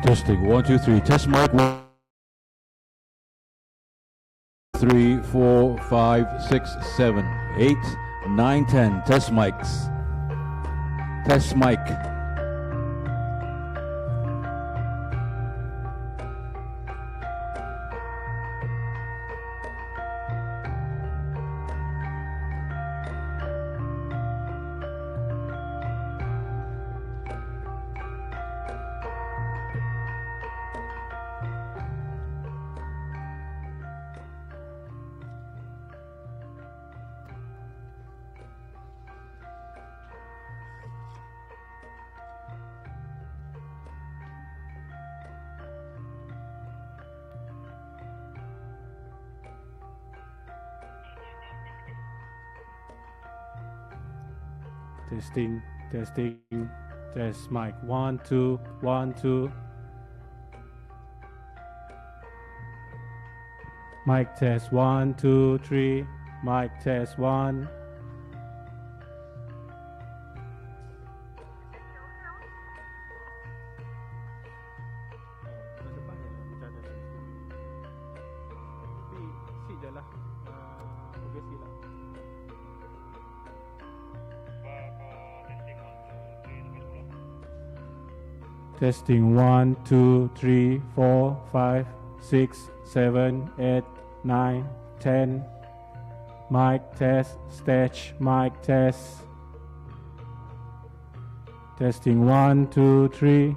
Testing 1, 2, 3. Test mic 1, 3, 4, 5, 6, 7, 8, 9, 10. Test mics. Test mic. Testing, testing, test mic 1, 2, 1, 2. Mic test 1, 2, 3. Mic test 1. Testing 1, 2, 3, 4, 5, 6, 7, 8, 9, 10. Mic test, stage, mic test. Testing 1, 2, 3.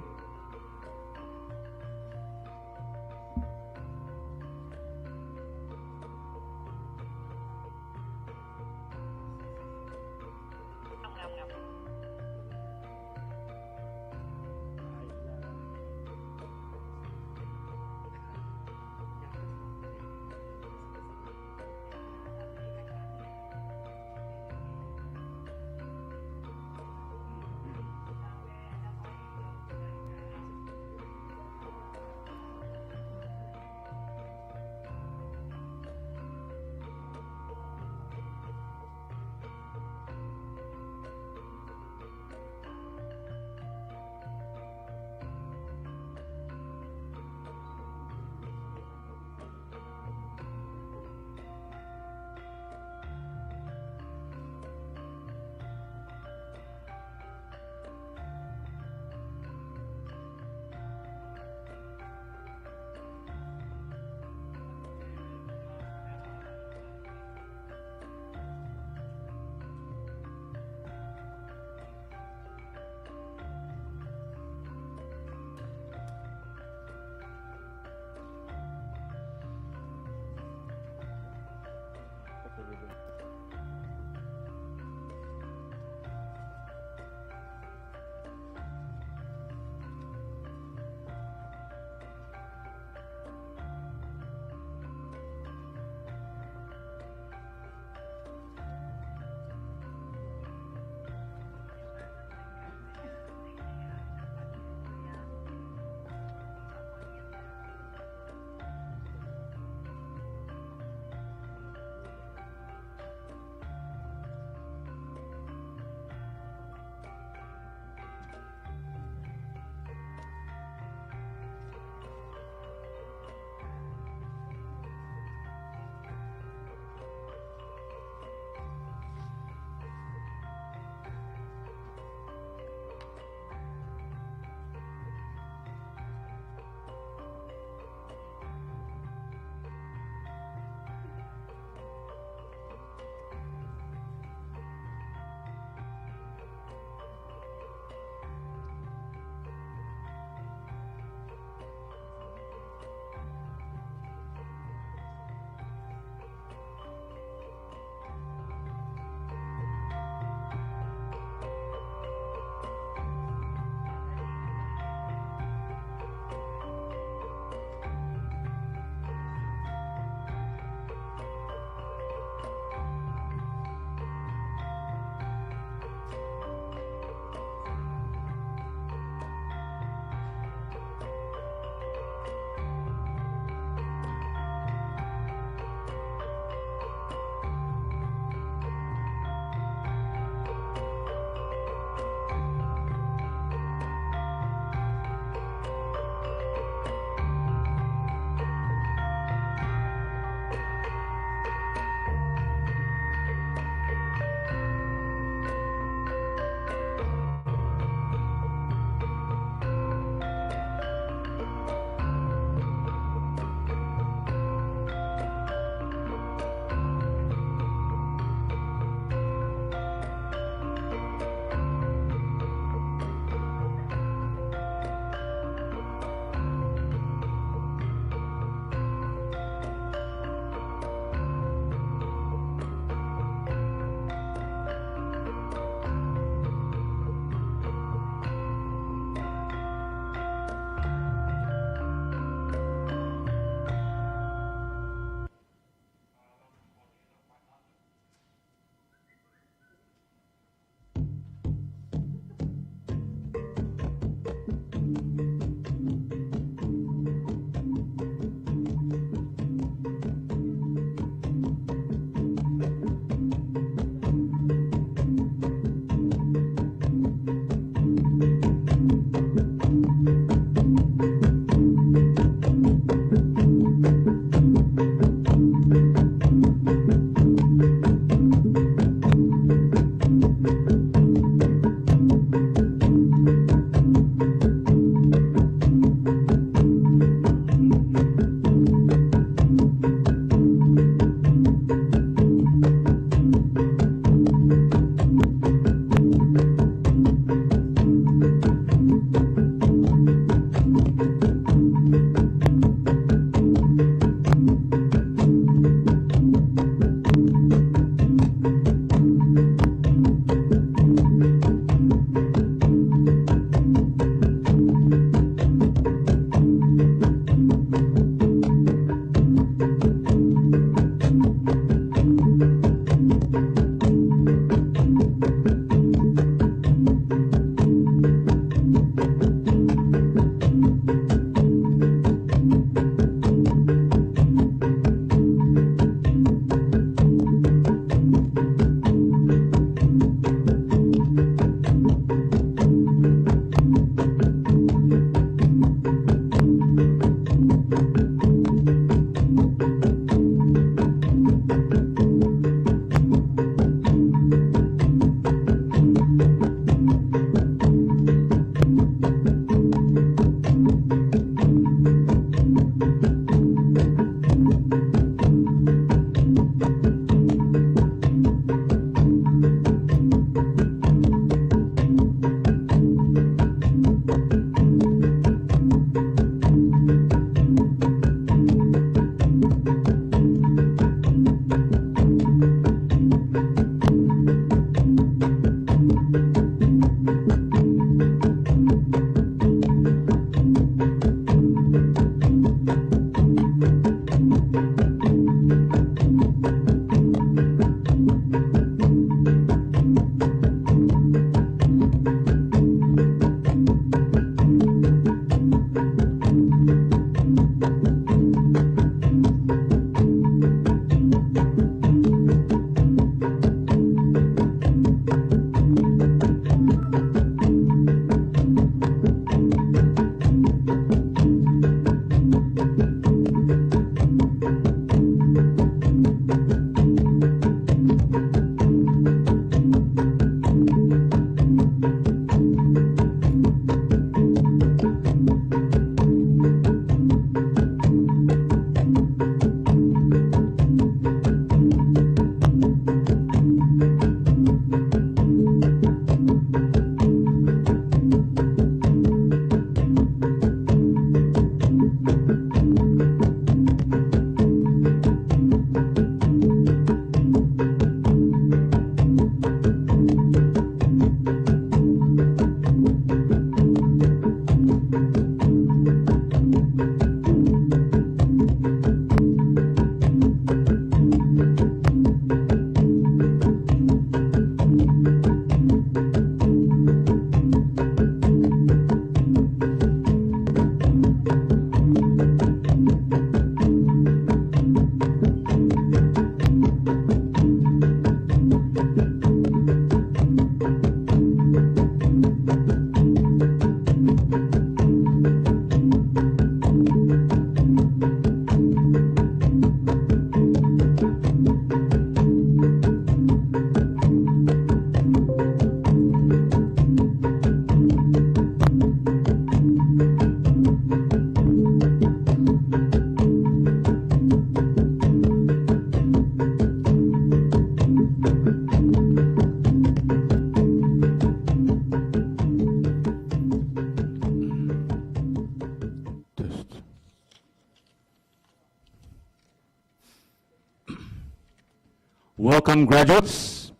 Welcome, graduates.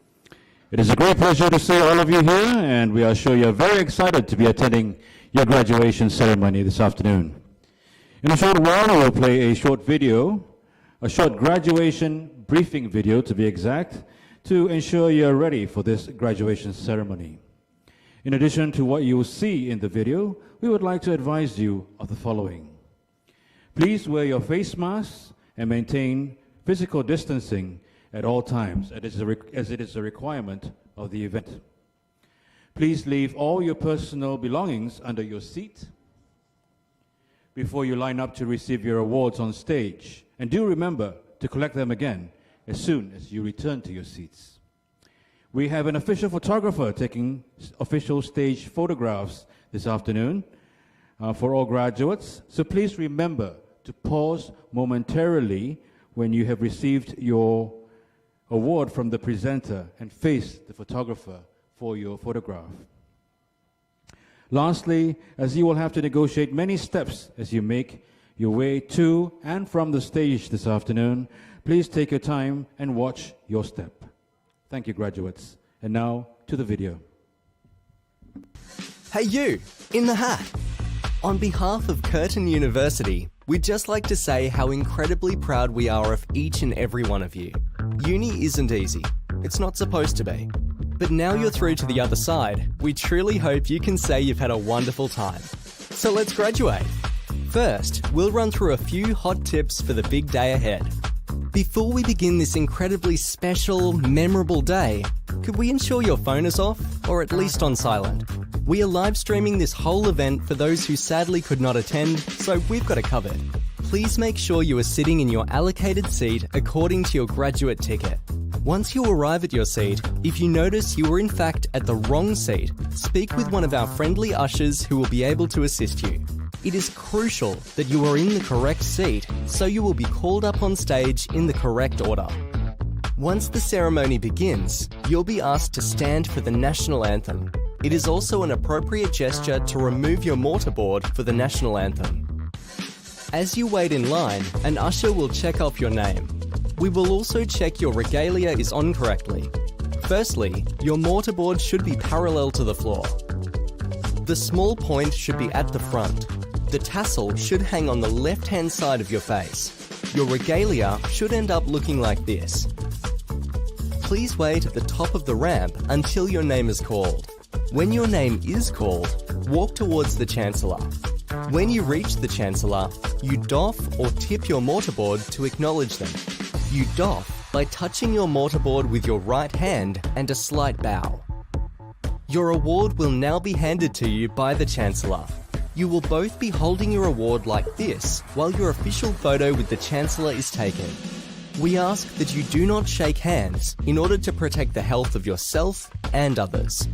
It is a great pleasure to see all of you here, and we are sure you're very excited to be attending your graduation ceremony this afternoon. In a short while, we will play a short video, a short graduation briefing video to be exact, to ensure you're ready for this graduation ceremony. In addition to what you will see in the video, we would like to advise you of the following. Please wear your face masks and maintain physical distancing at all times, as it is a requirement of the event. Please leave all your personal belongings under your seat before you line up to receive your awards on stage. And do remember to collect them again as soon as you return to your seats. We have an official photographer taking official stage photographs this afternoon for all graduates. So please remember to pause momentarily when you have received your award from the presenter and face the photographer for your photograph. Lastly, as you will have to negotiate many steps as you make your way to and from the stage this afternoon, please take your time and watch your step. Thank you, graduates. And now to the video. Hey you, in the hat! On behalf of Curtin University, we'd just like to say how incredibly proud we are of each and every one of you. Uni isn't easy. It's not supposed to be. But now you're through to the other side, we truly hope you can say you've had a wonderful time. So let's graduate. First, we'll run through a few hot tips for the big day ahead. Before we begin this incredibly special, memorable day, could we ensure your phone is off, or at least on silent? We are live streaming this whole event for those who sadly could not attend, so we've got it covered. Please make sure you are sitting in your allocated seat according to your graduate ticket. Once you arrive at your seat, if you notice you are in fact at the wrong seat, speak with one of our friendly ushers who will be able to assist you. It is crucial that you are in the correct seat, so you will be called up on stage in the correct order. Once the ceremony begins, you'll be asked to stand for the national anthem. It is also an appropriate gesture to remove your mortarboard for the national anthem. As you wait in line, an usher will check off your name. We will also check your regalia is on correctly. Firstly, your mortarboard should be parallel to the floor. The small point should be at the front. The tassel should hang on the left-hand side of your face. Your regalia should end up looking like this. Please wait at the top of the ramp until your name is called. When your name is called, walk towards the Chancellor. When you reach the Chancellor, you doff or tip your mortarboard to acknowledge them. You doff by touching your mortarboard with your right hand and a slight bow. Your award will now be handed to you by the Chancellor. You will both be holding your award like this while your official photo with the Chancellor is taken. We ask that you do not shake hands in order to protect the health of yourself and others.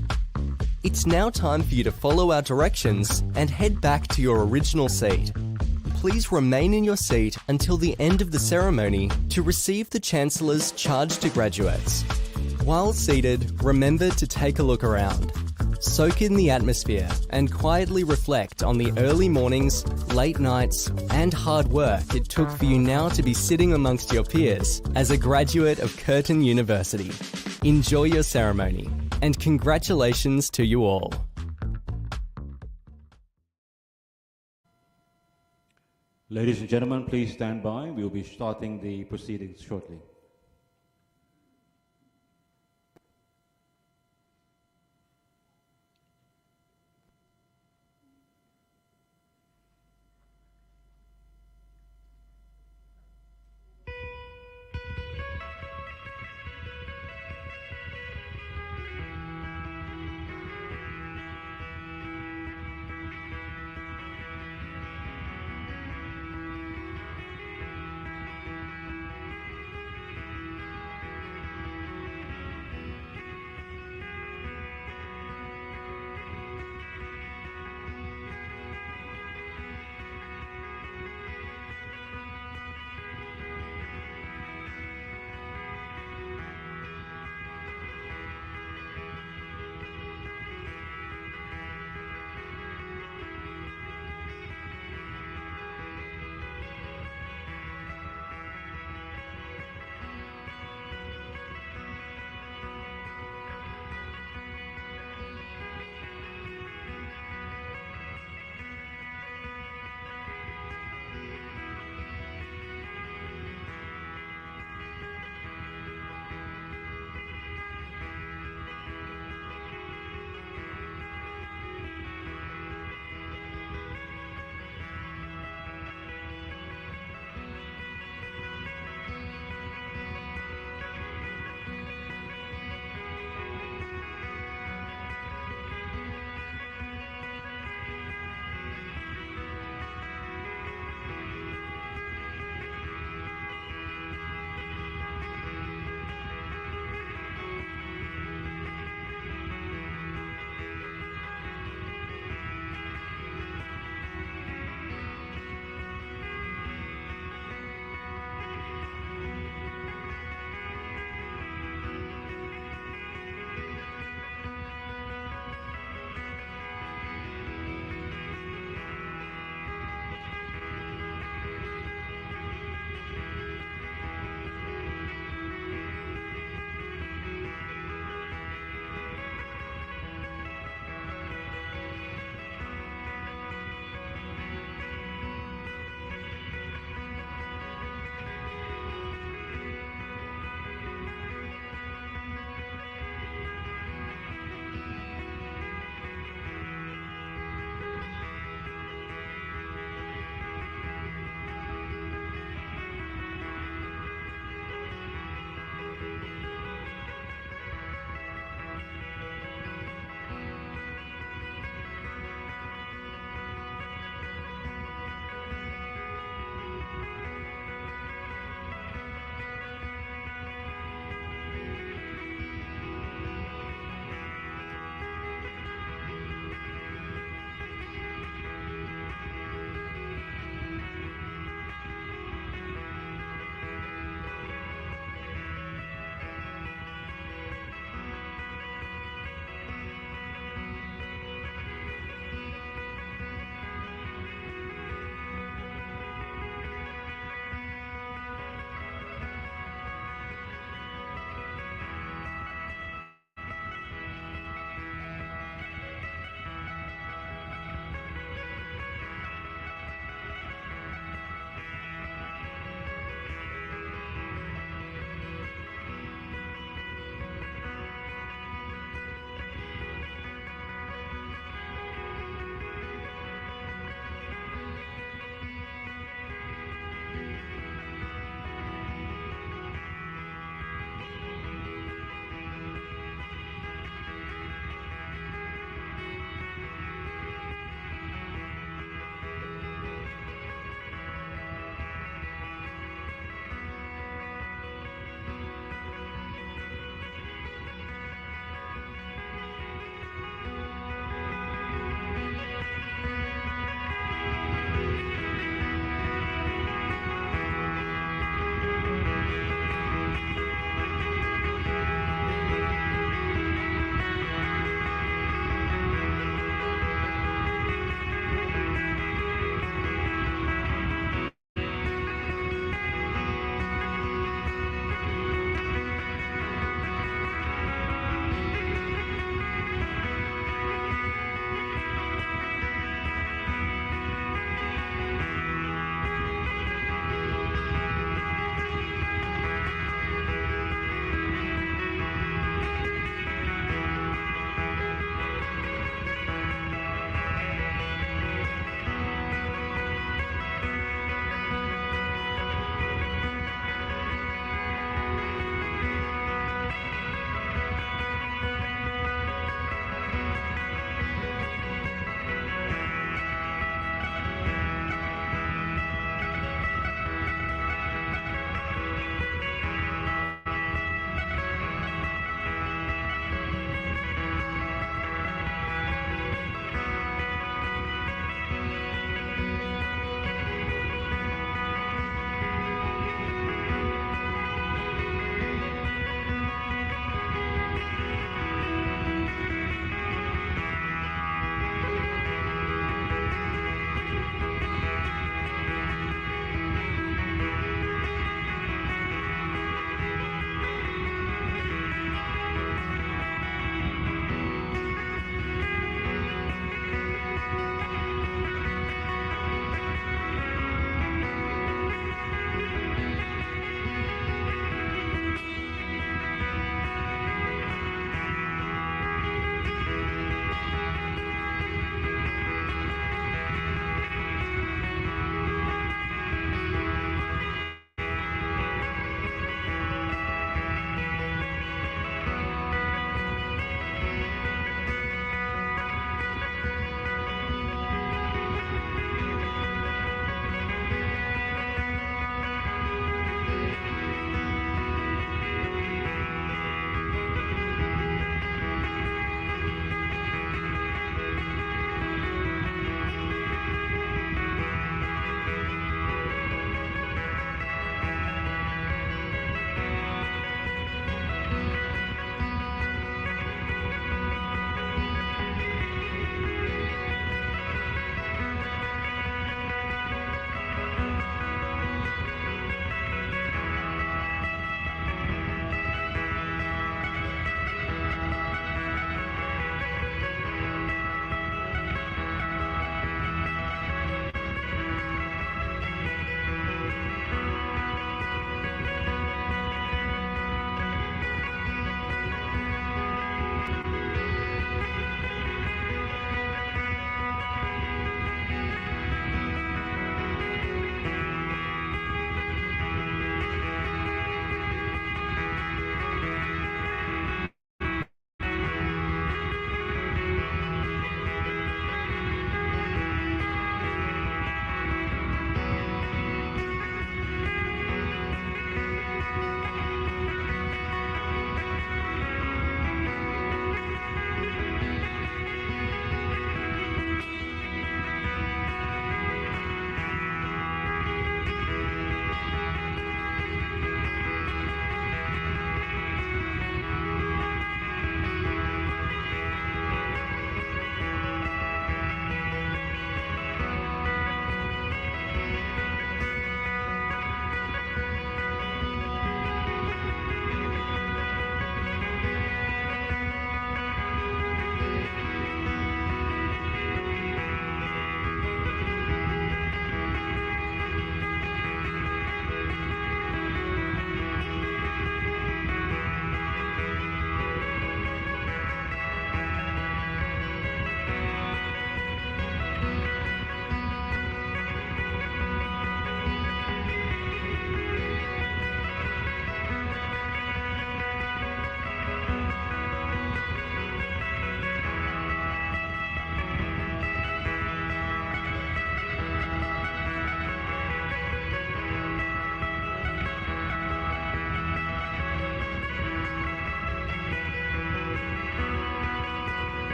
It's now time for you to follow our directions and head back to your original seat. Please remain in your seat until the end of the ceremony to receive the Chancellor's charge to graduates. While seated, remember to take a look around. Soak in the atmosphere and quietly reflect on the early mornings, late nights, and hard work it took for you now to be sitting amongst your peers as a graduate of Curtin University. Enjoy your ceremony, and congratulations to you all. Ladies and gentlemen, please stand by. We will be starting the proceedings shortly.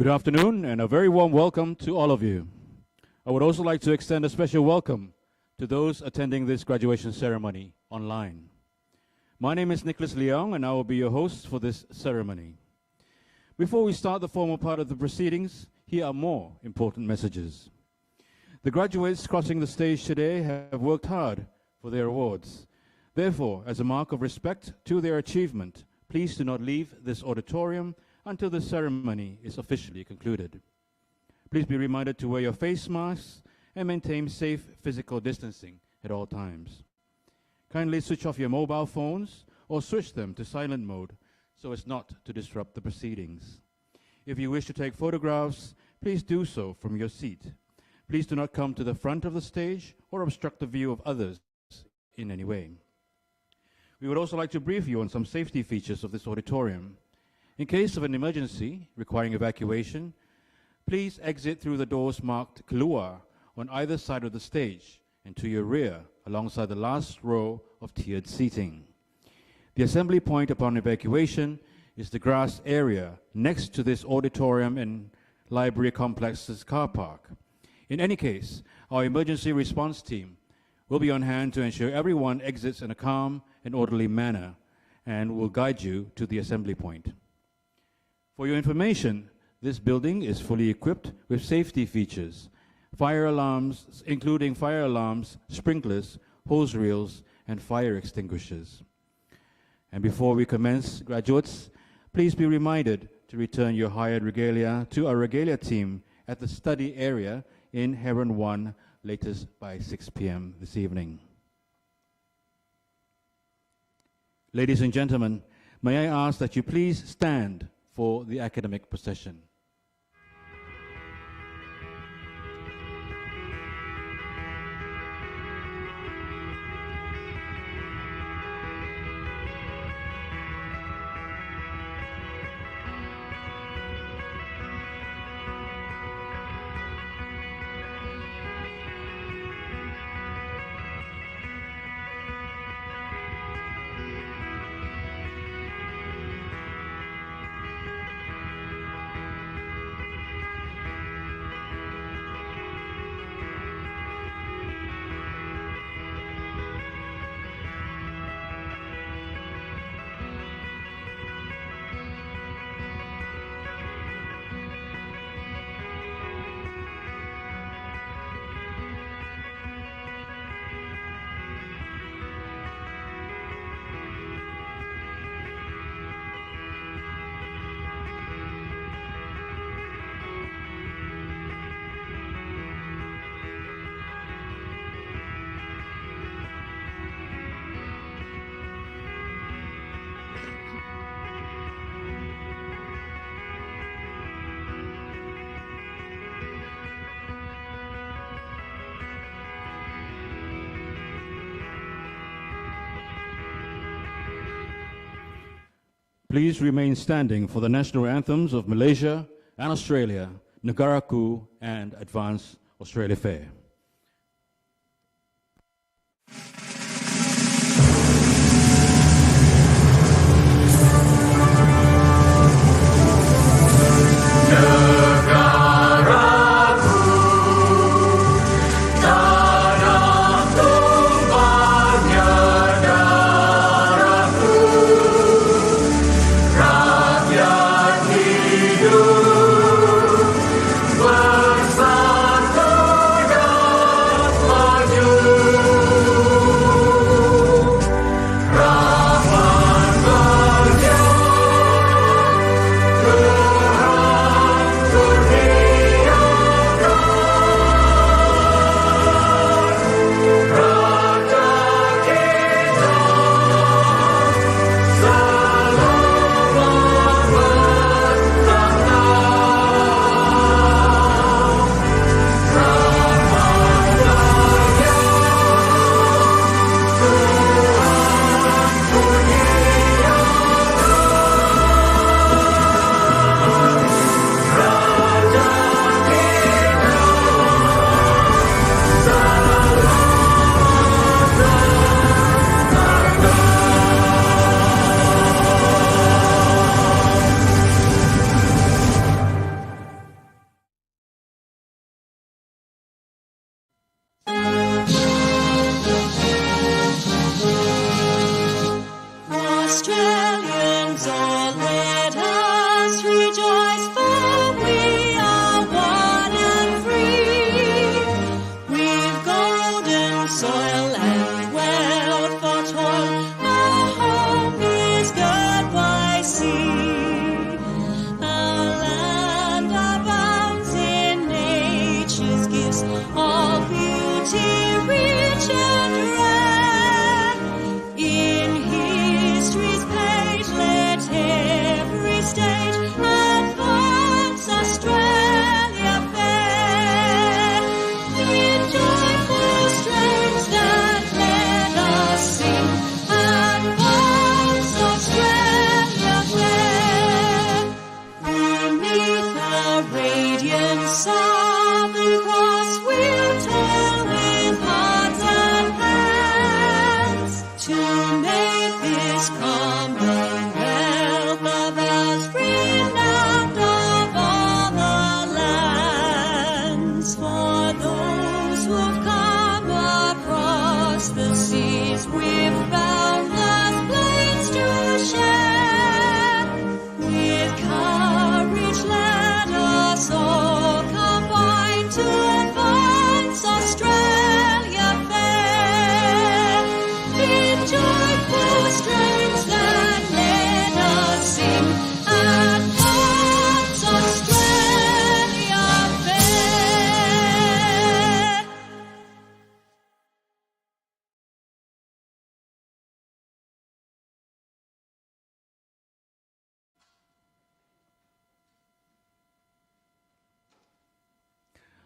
Good afternoon and a very warm welcome to all of you. I would also like to extend a special welcome to those attending this graduation ceremony online. My name is Nicholas Leong and I will be your host for this ceremony. Before we start the formal part of the proceedings, here are more important messages. The graduates crossing the stage today have worked hard for their awards. Therefore, as a mark of respect to their achievement, please do not leave this auditorium until the ceremony is officially concluded. Please be reminded to wear your face masks and maintain safe physical distancing at all times. Kindly switch off your mobile phones or switch them to silent mode so as not to disrupt the proceedings. If you wish to take photographs, please do so from your seat. Please do not come to the front of the stage or obstruct the view of others in any way. We would also like to brief you on some safety features of this auditorium. In case of an emergency requiring evacuation, please exit through the doors marked Keluar on either side of the stage and to your rear alongside the last row of tiered seating. The assembly point upon evacuation is the grass area next to this auditorium and library complex's car park. In any case, our emergency response team will be on hand to ensure everyone exits in a calm and orderly manner and will guide you to the assembly point. For your information, this building is fully equipped with safety features, fire alarms, including fire alarms, sprinklers, hose reels, and fire extinguishers. And before we commence, graduates, please be reminded to return your hired regalia to our regalia team at the study area in Heron 1, latest by 6 p.m. this evening. Ladies and gentlemen, may I ask that you please stand for the academic procession. Please remain standing for the national anthems of Malaysia and Australia, Negaraku and Advance Australia Fair. Bersatu dan maju.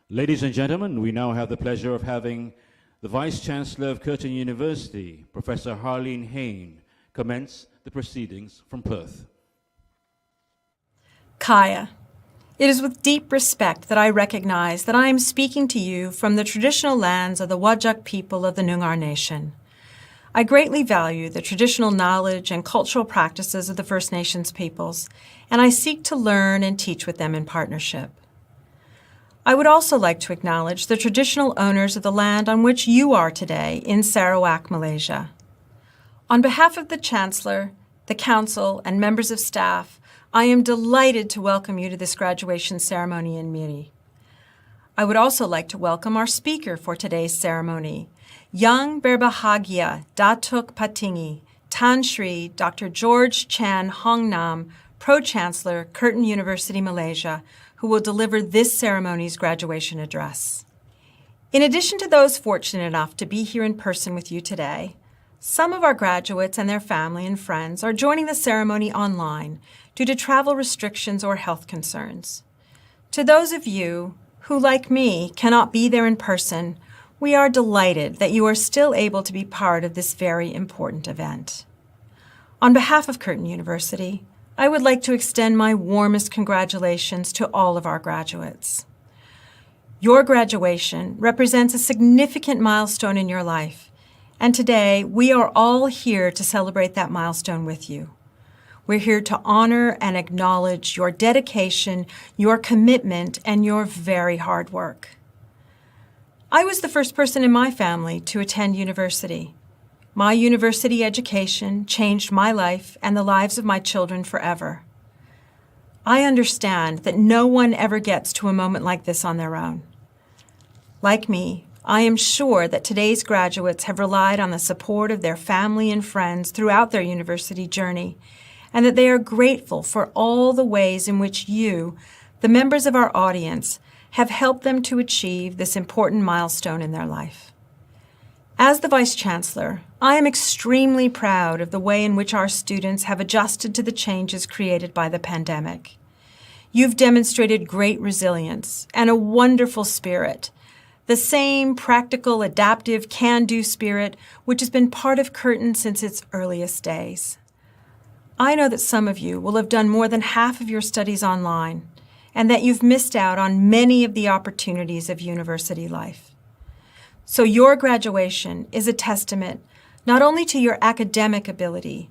Ladies and gentlemen, we now have the pleasure of having the Vice Chancellor of Curtin University, Professor Harleen Hain, commence the proceedings from Perth. Kaya, it is with deep respect that I recognize that I am speaking to you from the traditional lands of the Whadjuk people of the Noongar Nation. I greatly value the traditional knowledge and cultural practices of the First Nations peoples, and I seek to learn and teach with them in partnership. I would also like to acknowledge the traditional owners of the land on which you are today in Sarawak, Malaysia. On behalf of the Chancellor, the Council, and members of staff, I am delighted to welcome you to this graduation ceremony in Miri. I would also like to welcome our speaker for today's ceremony, Young Berbahagia Datuk Patingi, Tan Sri Dr. George Chan Hong Nam, Pro-Chancellor, Curtin University, Malaysia, who will deliver this ceremony's graduation address. In addition to those fortunate enough to be here in person with you today, some of our graduates and their family and friends are joining the ceremony online due to travel restrictions or health concerns. To those of you who, like me, cannot be there in person, we are delighted that you are still able to be part of this very important event. On behalf of Curtin University, I would like to extend my warmest congratulations to all of our graduates. Your graduation represents a significant milestone in your life, and today we are all here to celebrate that milestone with you. We're here to honor and acknowledge your dedication, your commitment, and your very hard work. I was the first person in my family to attend university. My university education changed my life and the lives of my children forever. I understand that no one ever gets to a moment like this on their own. Like me, I am sure that today's graduates have relied on the support of their family and friends throughout their university journey, and that they are grateful for all the ways in which you, the members of our audience, have helped them to achieve this important milestone in their life. As the Vice Chancellor, I am extremely proud of the way in which our students have adjusted to the changes created by the pandemic. You've demonstrated great resilience and a wonderful spirit, the same practical, adaptive, can-do spirit which has been part of Curtin since its earliest days. I know that some of you will have done more than half of your studies online, and that you've missed out on many of the opportunities of university life. So your graduation is a testament not only to your academic ability,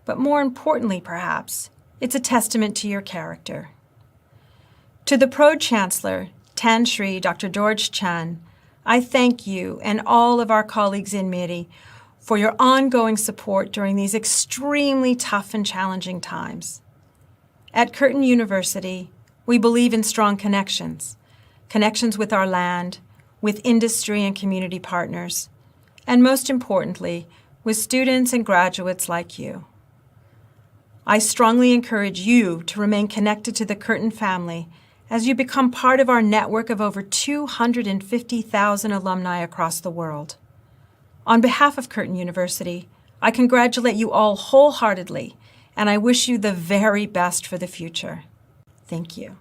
but more importantly, perhaps, it's a testament to your character. To the Pro-Chancellor, Tan Sri Dr. George Chan, I thank you and all of our colleagues in Miri for your ongoing support during these extremely tough and challenging times. At Curtin University, we believe in strong connections with our land, with industry and community partners, and most importantly, with students and graduates like you. I strongly encourage you to remain connected to the Curtin family as you become part of our network of over 250,000 alumni across the world. On behalf of Curtin University, I congratulate you all wholeheartedly, and I wish you the very best for the future. Thank you.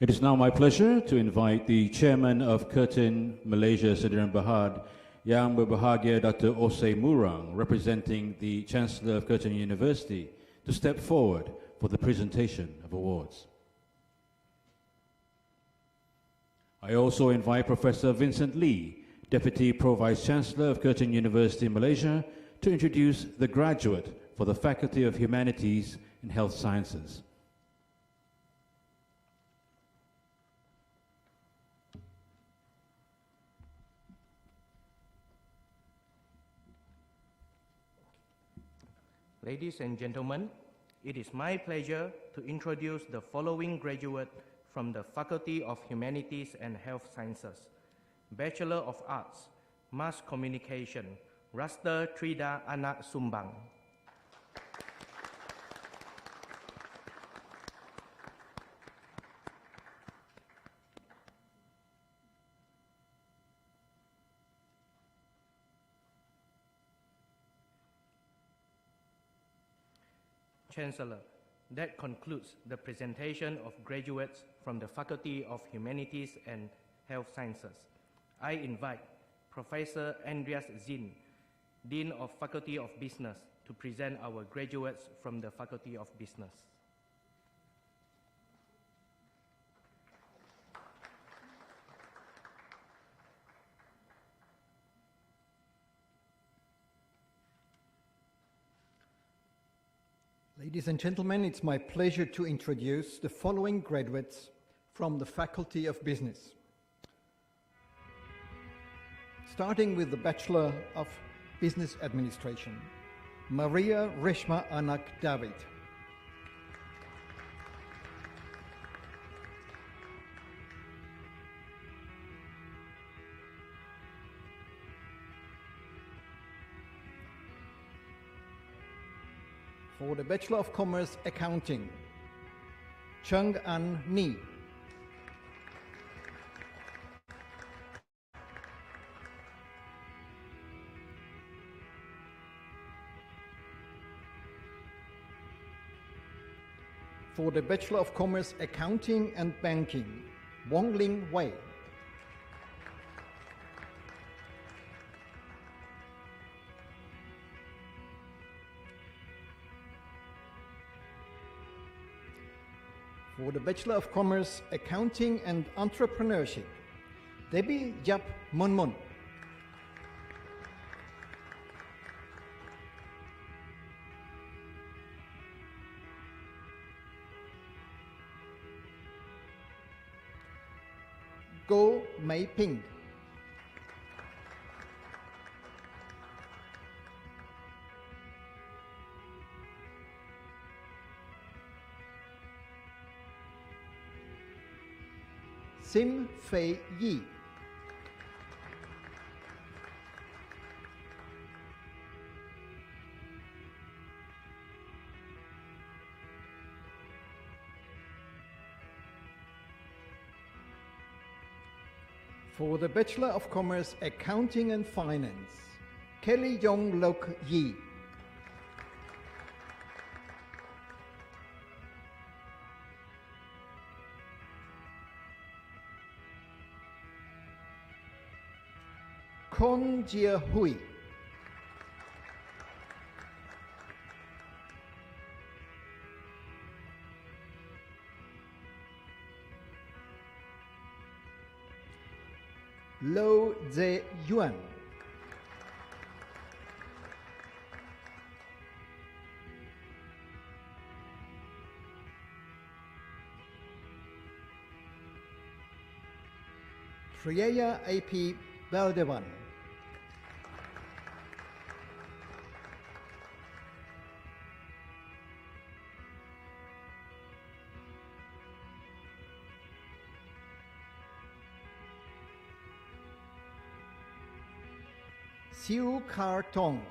It is now my pleasure to invite the Chairman of Curtin, Malaysia, Sdn Bhd, Yang Berbahagia Dr. Osei Murang, representing the Chancellor of Curtin University, to step forward for the presentation of awards. I also invite Professor Vincent Lee, Deputy Pro-Vice Chancellor of Curtin University, Malaysia, to introduce the graduate for the Faculty of Humanities and Health Sciences. Ladies and gentlemen, it is my pleasure to introduce the following graduate from the Faculty of Humanities and Health Sciences. Bachelor of Arts, Mass Communication, Rasta Trida Anak Sumbang. Chancellor, that concludes the presentation of graduates from the Faculty of Humanities and Health Sciences. I invite Professor Andreas Zinn, Dean of Faculty of Business, to present our graduates from the Faculty of Business. Ladies and gentlemen, it's my pleasure to introduce the following graduates from the Faculty of Business. Starting with the Bachelor of Business Administration, Maria Reshma Anak David. For the Bachelor of Commerce Accounting, Chung An Ni. For the Bachelor of Commerce Accounting and Banking, Wong Ling Wei. For the Bachelor of Commerce, Accounting and Entrepreneurship, Debbie Yap Mon Mon. Go Mei Ping. Sim Fei Yi. For the Bachelor of Commerce, Accounting and Finance, Kelly Yong Lok Yi. Kon Jia Hui. Lo Ze Yuan. Triaya AP Baldevan. Siu Kar Tong.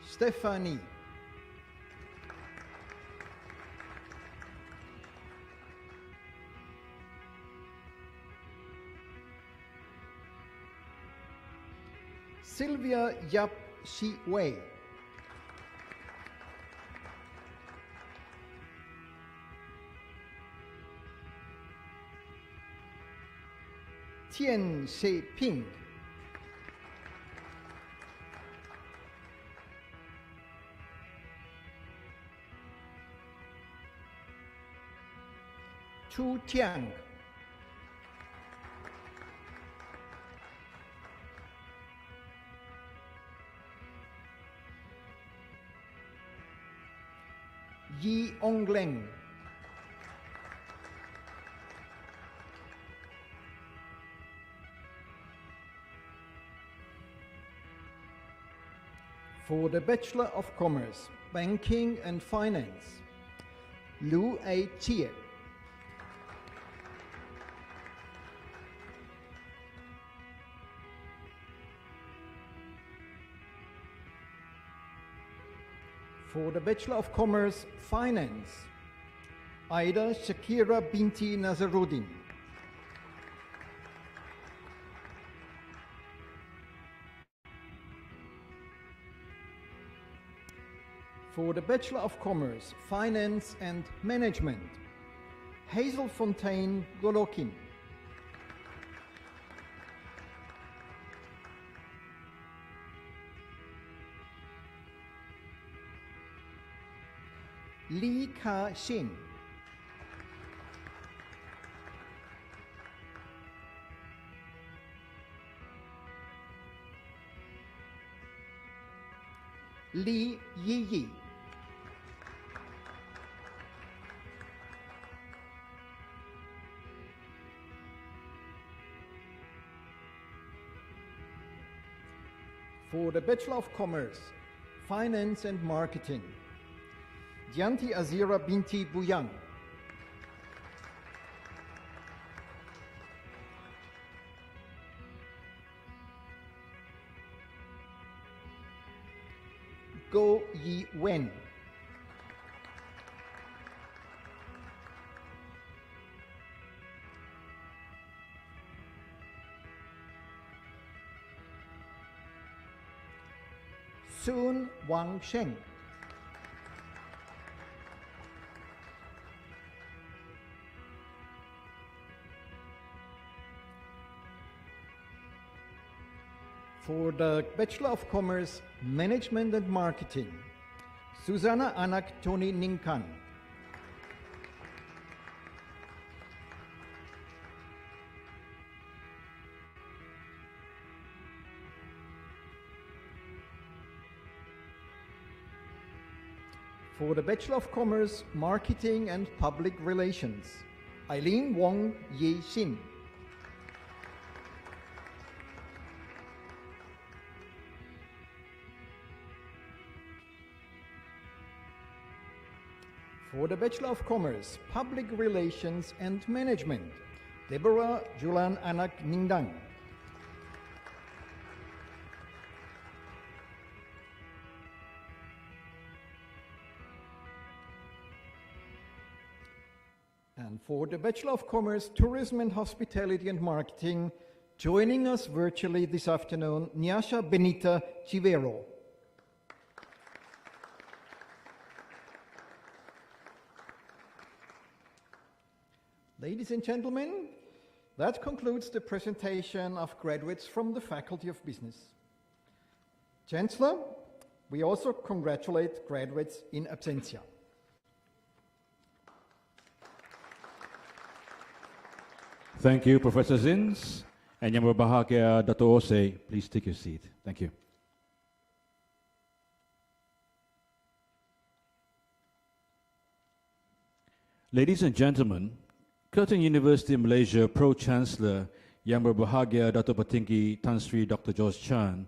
Stephanie. Sylvia Yap Shi Wei. Tian Shi Ping. Chu Tiang. Yi Ongleng. For the Bachelor of Commerce, Banking and Finance, Lu A. Chie. For the Bachelor of Commerce, Finance, Aida Shakira binti Nazaruddin. For the Bachelor of Commerce, Finance and Management, Hazel Fontaine Golokin. Li Ka Xin. Li Yi. For the Bachelor of Commerce, Finance and Marketing, Dianti Azira binti Buyang. Go Yi Wen. Sun Wang Sheng. For the Bachelor of Commerce, Management and Marketing, Susanna Anak Tony Ninkan. For the Bachelor of Commerce, Marketing and Public Relations, Eileen Wong Ye Xin. For the Bachelor of Commerce, Public Relations and Management, Deborah Julan Anak Ningdang. And for the Bachelor of Commerce, Tourism and Hospitality and Marketing, joining us virtually this afternoon, Nyasha Benita Chivero. Ladies and gentlemen, that concludes the presentation of graduates from the Faculty of Business. Chancellor, we also congratulate graduates in absentia. Thank you, Professor Zins. And Yang Berbahagia Dato' Ose, please take your seat. Thank you. Ladies and gentlemen, Curtin University Malaysia Pro-Chancellor Yang Berbahagia Dato' Patinggi Tan Sri Dr. George Chan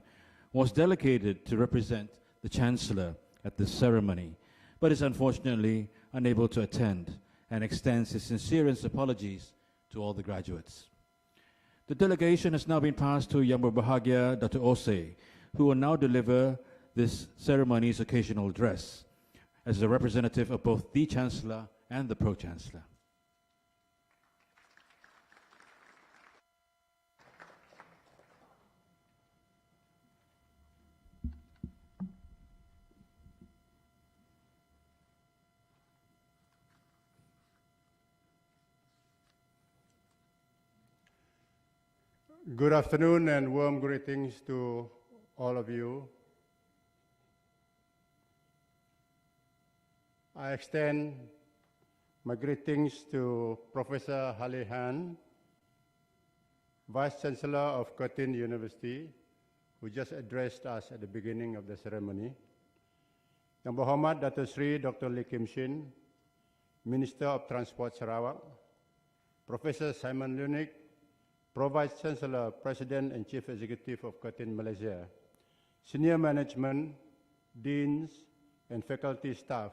was delegated to represent the Chancellor at this ceremony, but is unfortunately unable to attend and extends his sincerest apologies to all the graduates. The delegation has now been passed to Yang Berbahagia Dato' Ose, who will now deliver this ceremony's occasional address as a representative of both the Chancellor and the Pro-Chancellor. Good afternoon and warm greetings to all of you. I extend my greetings to Professor Ali Han, Vice Chancellor of Curtin University, who just addressed us at the beginning of the ceremony. Yang Berhormat Dato' Sri Dr. Lee Kim Shin, Minister of Transport Sarawak, Professor Simon Lunik, Pro-Vice Chancellor, President and Chief Executive of Curtin Malaysia, Senior Management, Deans and Faculty Staff,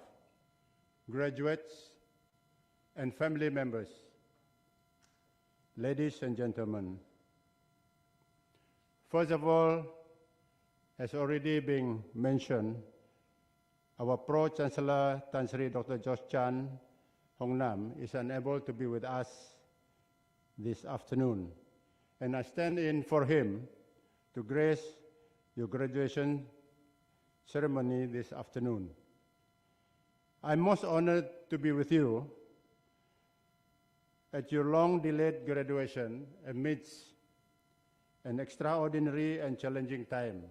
graduates and family members, ladies and gentlemen. First of all, as already been mentioned, our Pro-Chancellor Tan Sri Dr. George Chan Hong Nam, is unable to be with us this afternoon, and I stand in for him to grace your graduation ceremony this afternoon. I'm most honored to be with you at your long-delayed graduation amidst an extraordinary and challenging time.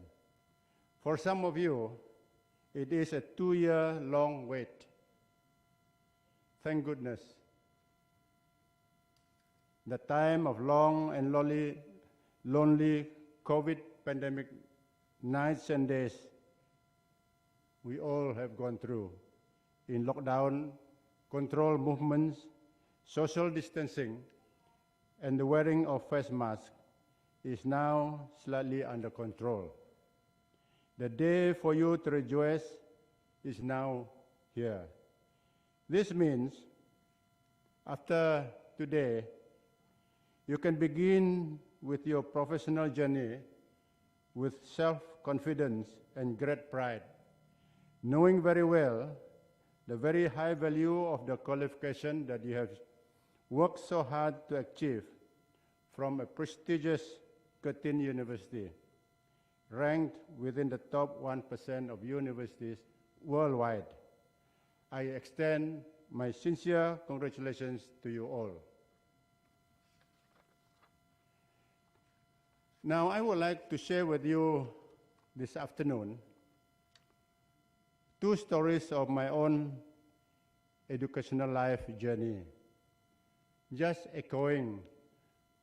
For some of you, it is a 2-year-long wait. Thank goodness. The time of long and lonely COVID pandemic nights and days we all have gone through in lockdown, control movements, social distancing, and the wearing of face masks is now slightly under control. The day for you to rejoice is now here. This means after today, you can begin with your professional journey with self-confidence and great pride, knowing very well the very high value of the qualification that you have worked so hard to achieve from a prestigious Curtin University, ranked within the top 1% of universities worldwide. I extend my sincere congratulations to you all. Now, I would like to share with you this afternoon 2 stories of my own educational life journey, just echoing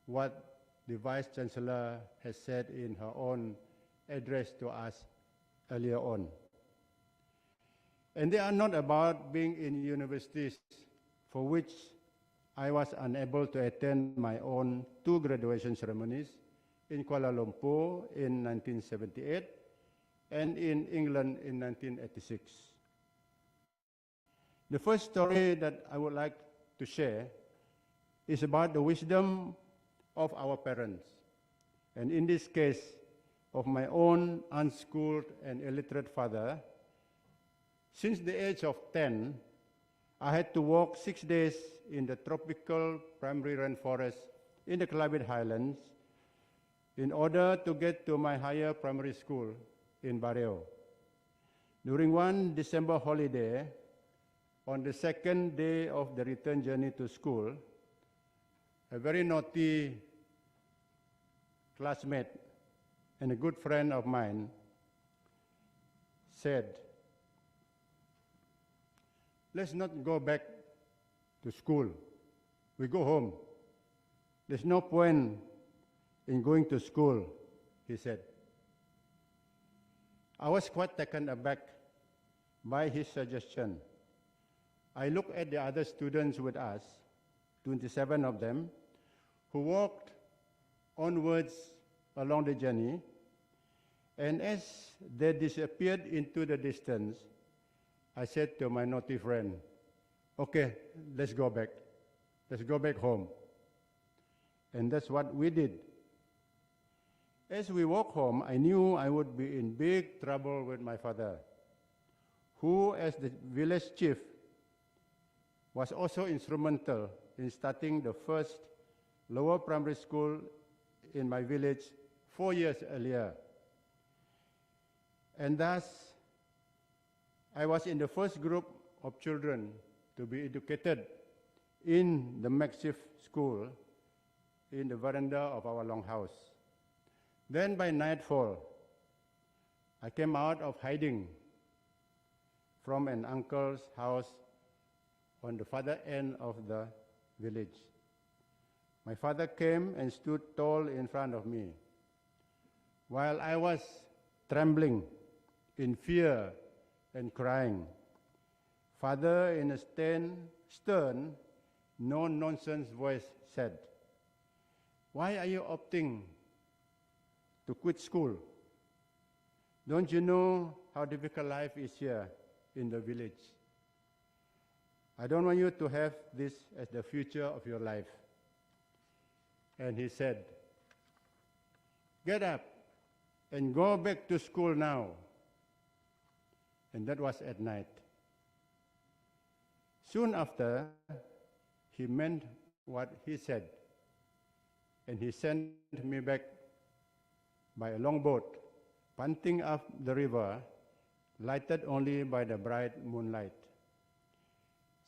what the Vice Chancellor has said in her own address to us earlier on. And they are not about being in universities for which I was unable to attend my own 2 graduation ceremonies in Kuala Lumpur in 1978 and in England in 1986. The first story that I would like to share is about the wisdom of our parents, and in this case, of my own unschooled and illiterate father. Since the age of 10, I had to walk 6 days in the tropical primary rainforest in the Climate Highlands in order to get to my higher primary school in Barrio. During one December holiday, on the 2nd day of the return journey to school, a very naughty classmate and a good friend of mine said, "Let's not go back to school. We go home. There's no point in going to school," he said. I was quite taken aback by his suggestion. I looked at the other students with us, 27 of them, who walked onwards along the journey, and as they disappeared into the distance, I said to my naughty friend, "Okay, let's go back. Let's go back home." And that's what we did. As we walked home, I knew I would be in big trouble with my father, who, as the village chief, was also instrumental in starting the first lower primary school in my village 4 years earlier. And thus, I was in the first group of children to be educated in the makeshift school in the veranda of our longhouse. Then by nightfall, I came out of hiding from an uncle's house on the farther end of the village. My father came and stood tall in front of me. While I was trembling in fear and crying, Father, in a stern, no-nonsense voice said, "Why are you opting to quit school? Don't you know how difficult life is here in the village? I don't want you to have this as the future of your life." And he said, "Get up and go back to school now." And that was at night. Soon after, he meant what he said, and he sent me back by a longboat, punting up the river, lighted only by the bright moonlight.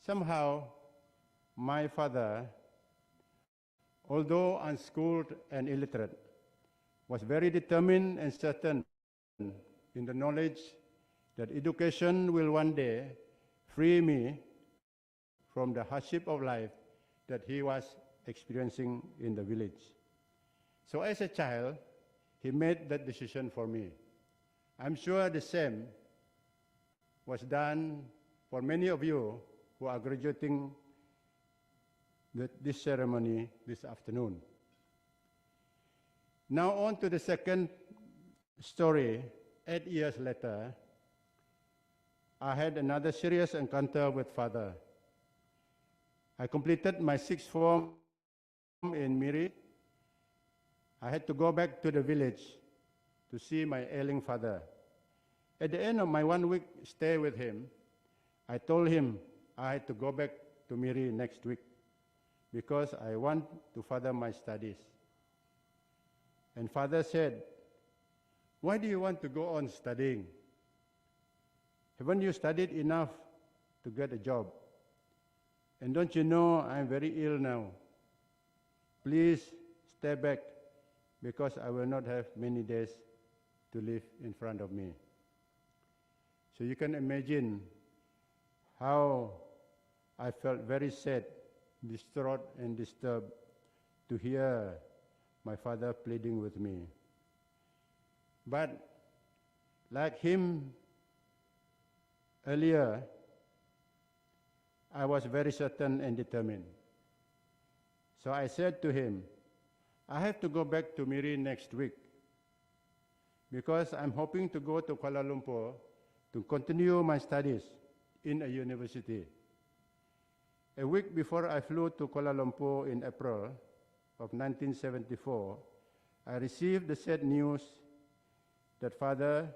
Somehow, my father, although unschooled and illiterate, was very determined and certain in the knowledge that education will one day free me from the hardship of life that he was experiencing in the village. So as a child, he made that decision for me. I'm sure the same was done for many of you who are graduating this ceremony this afternoon. Now on to the second story. 8 years later, I had another serious encounter with Father. I completed my sixth form in Miri. I had to go back to the village to see my ailing father. At the end of my 1 week stay with him, I told him I had to go back to Miri next week because I want to further my studies. And Father said, "Why do you want to go on studying? Haven't you studied enough to get a job? And don't you know I'm very ill now? Please stay back because I will not have many days to live in front of me." So you can imagine how I felt very sad, distraught, and disturbed to hear my father pleading with me. But like him earlier, I was very certain and determined. So I said to him, I have to go back to Miri next week because I'm hoping to go to Kuala Lumpur to continue my studies in a university. A week before I flew to Kuala Lumpur in April of 1974, I received the sad news that Father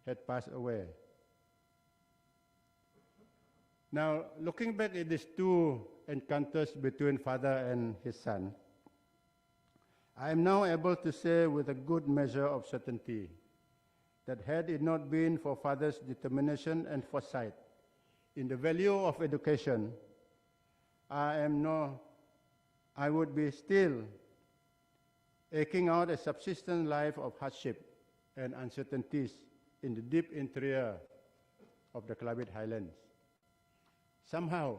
had passed away. Now, looking back at these two encounters between Father and his son, I am now able to say with a good measure of certainty that had it not been for Father's determination and foresight in the value of education, I would be still aching out a subsistence life of hardship and uncertainties in the deep interior of the Kelabit Highlands. Somehow,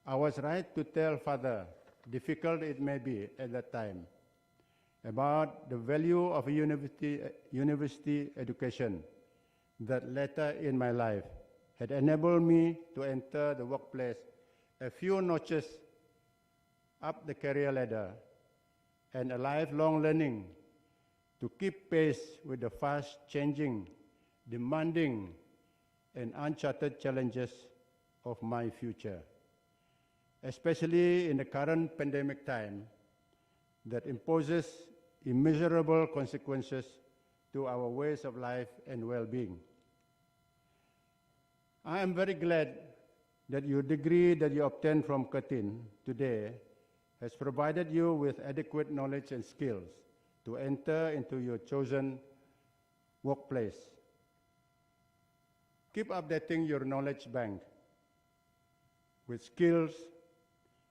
I was right to tell Father, difficult it may be at that time, about the value of a university education that later in my life had enabled me to enter the workplace a few notches up the career ladder and a lifelong learning to keep pace with the fast-changing, demanding, and uncharted challenges of my future, especially in the current pandemic time that imposes immeasurable consequences to our ways of life and well-being. I am very glad that your degree that you obtained from Curtin today has provided you with adequate knowledge and skills to enter into your chosen workplace. Keep updating your knowledge bank with skills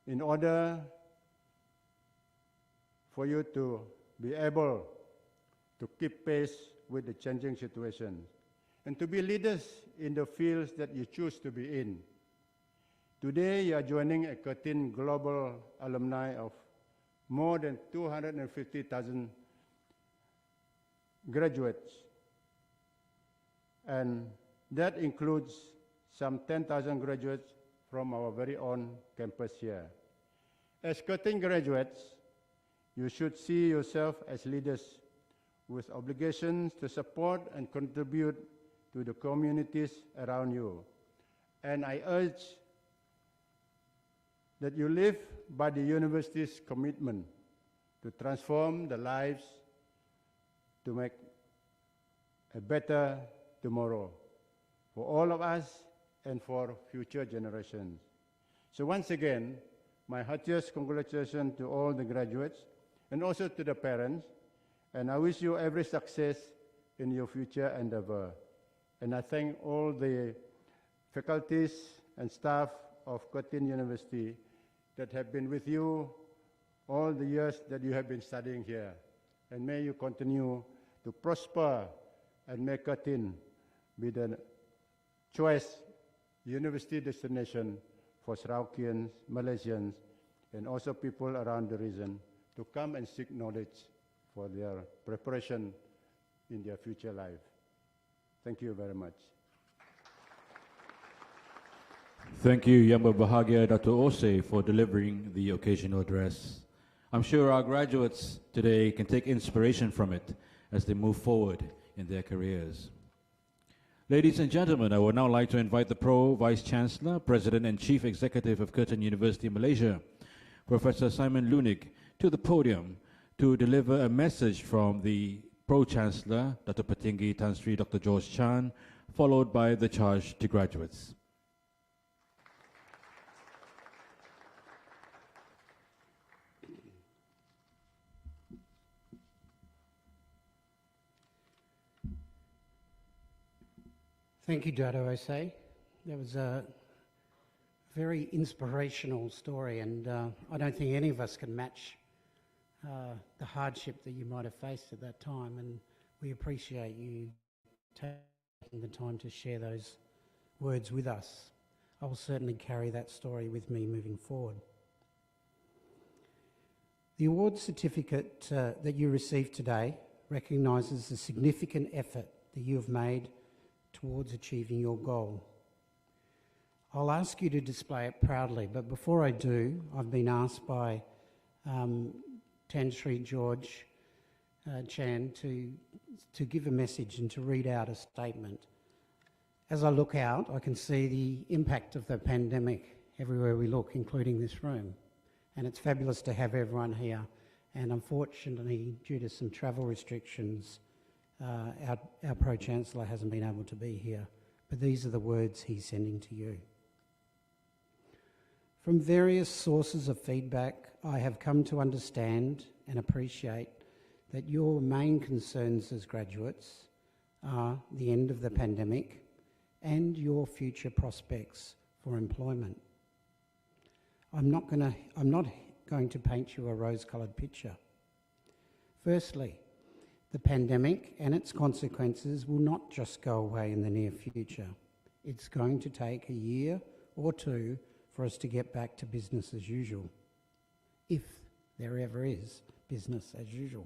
in order for you to be able to keep pace with the changing situation and to be leaders in the fields that you choose to be in. Today, you are joining a Curtin global alumni of more than 250,000 graduates, and that includes some 10,000 graduates from our very own campus here. As Curtin graduates, you should see yourself as leaders with obligations to support and contribute to the communities around you. And I urge that you live by the university's commitment to transform the lives to make a better tomorrow for all of us and for future generations. So once again, my heartiest congratulations to all the graduates and also to the parents, and I wish you every success in your future endeavor. And I thank all the faculties and staff of Curtin University that have been with you all the years that you have been studying here. And may you continue to prosper and make Curtin be the choice university destination for Sarawakians, Malaysians, and also people around the region to come and seek knowledge for their preparation in their future life. Thank you very much. Thank you, Yang Berbahagia Dr. Ose, for delivering the occasional address. I'm sure our graduates today can take inspiration from it as they move forward in their careers. Ladies and gentlemen, I would now like to invite the Pro Vice Chancellor, President and Chief Executive of Curtin University, Malaysia, Professor Simon Lunig, to the podium to deliver a message from the Pro Chancellor, Dr. Petinggi Tan Sri Dr. George Chan, followed by the charge to graduates. Thank you, Dr. Ose. That was a very inspirational story, and I don't think any of us can match the hardship that you might have faced at that time, and we appreciate you taking the time to share those words with us. I will certainly carry that story with me moving forward. The award certificate that you received today recognises the significant effort that you have made towards achieving your goal. I'll ask you to display it proudly, but before I do, I've been asked by Tan Sri George Chan to give a message and to read out a statement. As I look out, I can see the impact of the pandemic everywhere we look, including this room. And it's fabulous to have everyone here. And unfortunately, due to some travel restrictions, our Pro-Chancellor hasn't been able to be here, but these are the words he's sending to you. From various sources of feedback, I have come to understand and appreciate that your main concerns as graduates are the end of the pandemic and your future prospects for employment. I'm not going to paint you a rose-coloured picture. Firstly, the pandemic and its consequences will not just go away in the near future. It's going to take a year or two for us to get back to business as usual, if there ever is business as usual.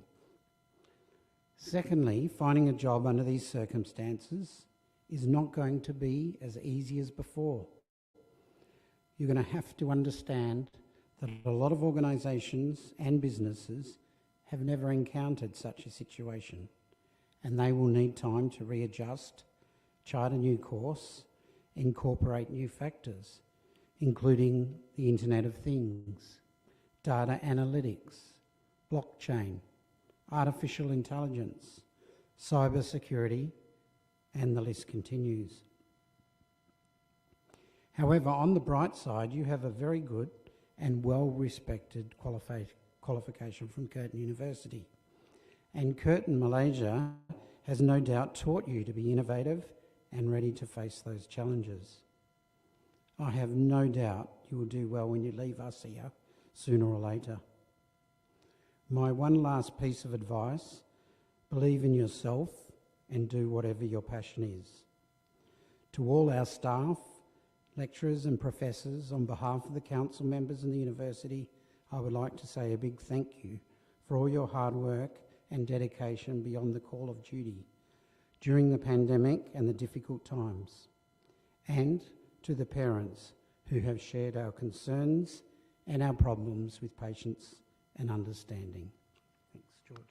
Secondly, finding a job under these circumstances is not going to be as easy as before. You're going to have to understand that a lot of organisations and businesses have never encountered such a situation, and they will need time to readjust, chart a new course, incorporate new factors, including the Internet of Things, data analytics, blockchain, artificial intelligence, cyber security, and the list continues. However, on the bright side, you have a very good and well-respected qualification from Curtin University. And Curtin, Malaysia, has no doubt taught you to be innovative and ready to face those challenges. I have no doubt you will do well when you leave us here, sooner or later. My one last piece of advice: believe in yourself and do whatever your passion is. To all our staff, lecturers and professors, on behalf of the council members and the university, I would like to say a big thank you for all your hard work and dedication beyond the call of duty during the pandemic and the difficult times. And to the parents who have shared our concerns and our problems with patience and understanding. Thanks, George.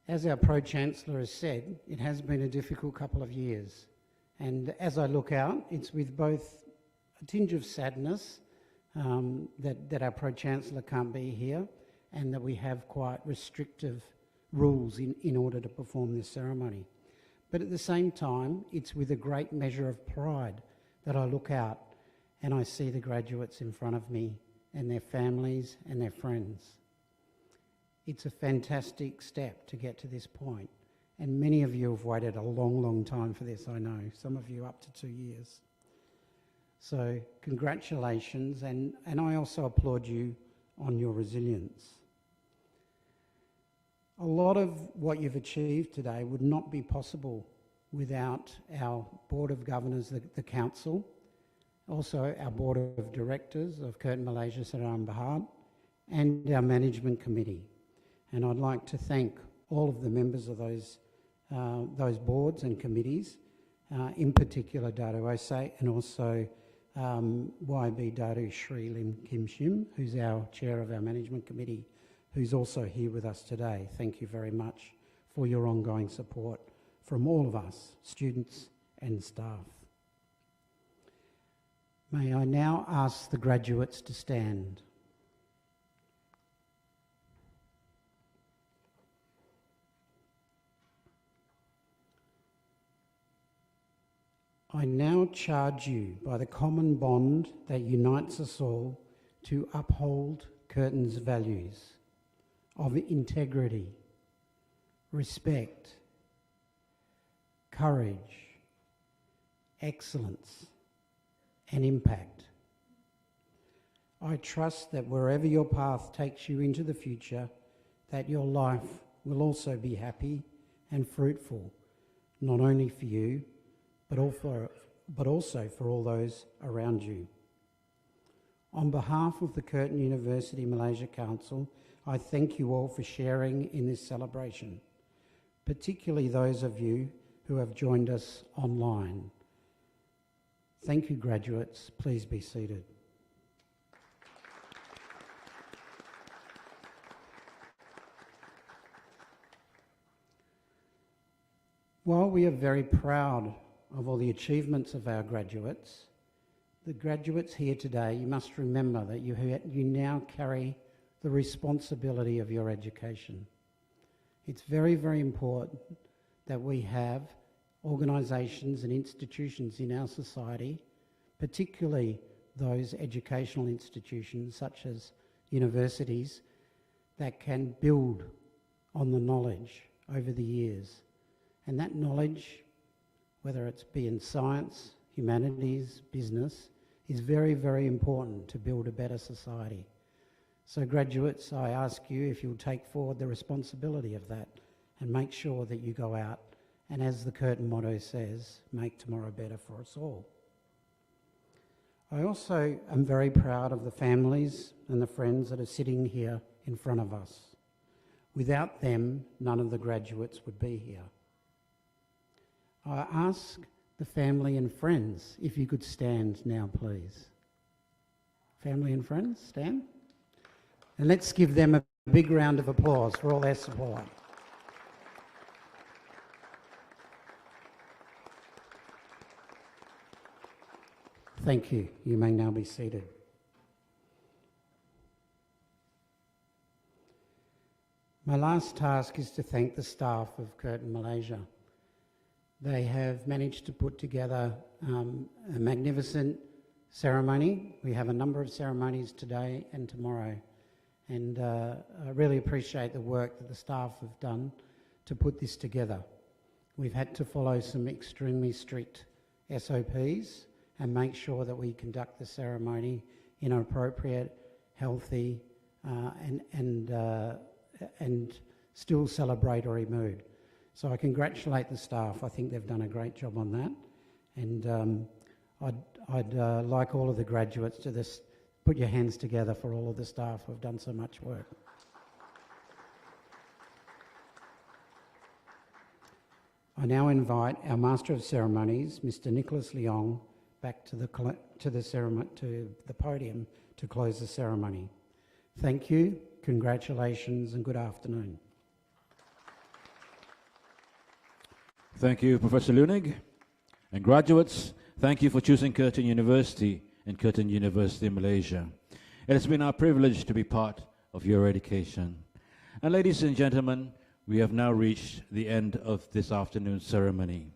As our Pro-Chancellor has said, it has been a difficult couple of years. And as I look out, it's with both a tinge of sadness that our Pro-Chancellor can't be here, and that we have quite restrictive rules in order to perform this ceremony. But at the same time, it's with a great measure of pride that I look out and I see the graduates in front of me and their families and their friends. It's a fantastic step to get to this point, and many of you have waited a long, long time for this, I know, some of you up to 2 years. So congratulations, and I also applaud you on your resilience. A lot of what you've achieved today would not be possible without our Board of Governors, the Council, also our Board of Directors of Curtin Malaysia Saran Berhad, and our Management Committee. And I'd like to thank all of the members of those boards and committees, in particular Dato Osei, and also YB Dato Shri Lim Kim Shim, who's our chair of our Management Committee, who's also here with us today. Thank you very much for your ongoing support from all of us, students and staff. May I now ask the graduates to stand. I now charge you by the common bond that unites us all to uphold Curtin's values of integrity, respect, courage, excellence, and impact. I trust that wherever your path takes you into the future, that your life will also be happy and fruitful, not only for you, but also for all those around you. On behalf of the Curtin University Malaysia Council, I thank you all for sharing in this celebration, particularly those of you who have joined us online. Thank you, graduates. Please be seated. While we are very proud of all the achievements of our graduates, the graduates here today, you must remember that you now carry the responsibility of your education. It's very, very important that we have organisations and institutions in our society, particularly those educational institutions such as universities, that can build on the knowledge over the years. And that knowledge, whether it's be in science, humanities, business, is very, very important to build a better society. So graduates, I ask you if you'll take forward the responsibility of that and make sure that you go out and, as the Curtin motto says, make tomorrow better for us all. I also am very proud of the families and the friends that are sitting here in front of us. Without them, none of the graduates would be here. I ask the family and friends if you could stand now, please. Family and friends, stand. And let's give them a big round of applause for all their support. Thank you. You may now be seated. My last task is to thank the staff of Curtin Malaysia. They have managed to put together a magnificent ceremony. We have a number of ceremonies today and tomorrow, and I really appreciate the work that the staff have done to put this together. We've had to follow some extremely strict SOPs and make sure that we conduct the ceremony in an appropriate, healthy and still celebratory mood. So I congratulate the staff. I think they've done a great job on that. And I'd like all of the graduates to just put your hands together for all of the staff who have done so much work. I now invite our Master of Ceremonies, Mr. Nicholas Leong, back to the podium to close the ceremony. Thank you, congratulations, and good afternoon. Thank you, Professor Lunig. And graduates, thank you for choosing Curtin University and Curtin University Malaysia. It has been our privilege to be part of your education. And ladies and gentlemen, we have now reached the end of this afternoon's ceremony.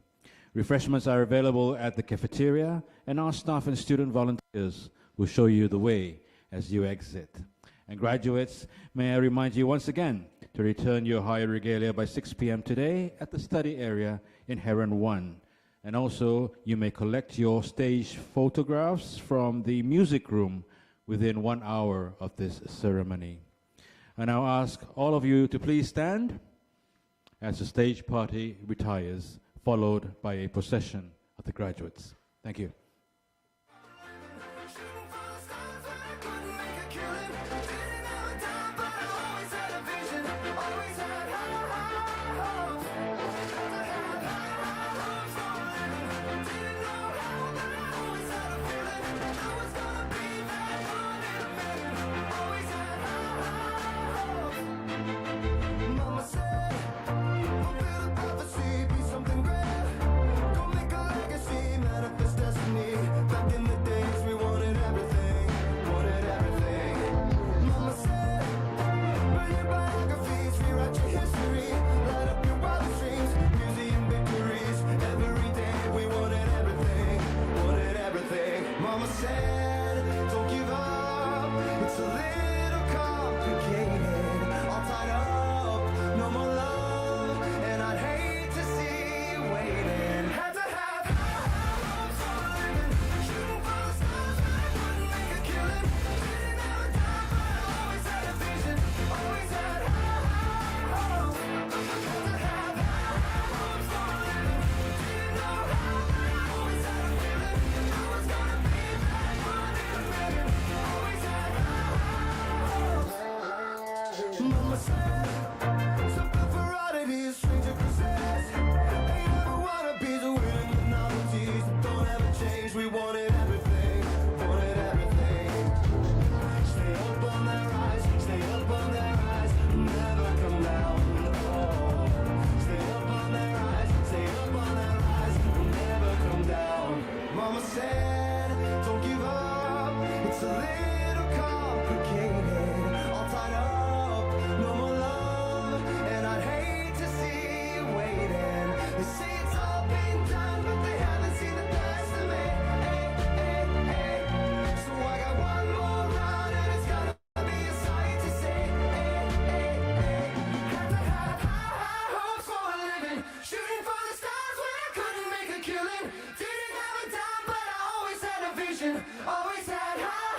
Refreshments are available at the cafeteria, and our staff and student volunteers will show you the way as you exit. And graduates, may I remind you once again to return your higher regalia by 6 p.m. today at the study area in Heron 1. And also, you may collect your stage photographs from the music room within 1 hour of this ceremony. I now ask all of you to please stand as the stage party retires, followed by a procession of the graduates. Thank you. Always had high